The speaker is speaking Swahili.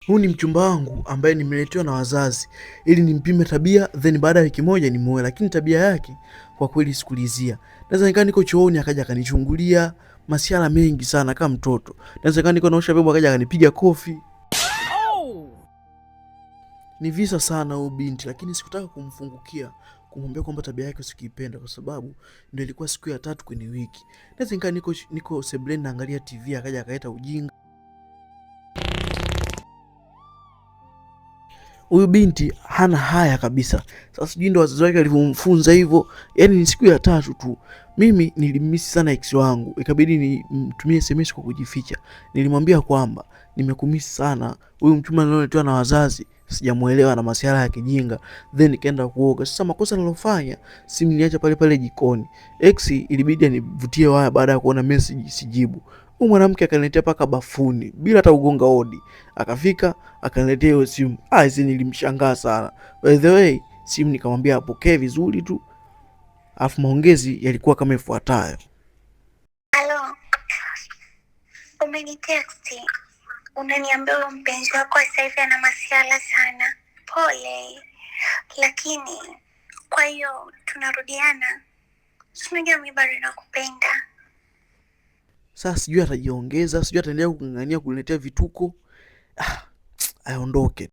Huu ni mchumba wangu ambaye nimeletewa na wazazi ili nimpime tabia, then baada ya wiki moja nimuoe, lakini tabia yake kwa kweli sikulizia. Naweza nikaa niko chooni akaja akanichungulia masiala mengi sana kama mtoto. Naweza nikaa niko naosha vyombo akaja akanipiga kofi. Ni visa sana huyu binti, lakini sikutaka kumfungukia, kumwambia kwamba tabia yake sikipenda, kwa sababu ndio ilikuwa siku ya 3 kwenye wiki. Naweza nikaa niko sebleni naangalia TV akaja akaleta ujinga. Huyu binti hana haya kabisa. Sasa sijui ndo wazazi wake walivyomfunza hivyo. Yaani ni siku ya 3 tu. Mimi nilimisi sana ex wangu. Ikabidi nimtumie SMS kwa kujificha. Nilimwambia kwamba nimekumisi sana. Huyu mchumba nilioletewa na wazazi sijamuelewa na masuala ya kijinga. Then nikaenda kuoga. Sasa makosa nilofanya, simu niliacha pale pale jikoni. Ex ilibidi anivutie waya baada ya kuona message sijibu. Huyu mwanamke akaniletea paka bafuni bila hata ugonga hodi. Akafika akaniletea hiyo simu. Hizi nilimshangaa sana. By the way, simu nikamwambia apokee vizuri tu. Alafu maongezi yalikuwa kama ifuatayo. Halo. Umenitext. Unaniambia mpenzi wako sasa hivi ana masiala sana. Pole. Lakini kwa hiyo tunarudiana. Unajua mimi bado nakupenda. Sasa sijui atajiongeza, sijui ataendelea kung'ang'ania kuniletea vituko. Aondoke.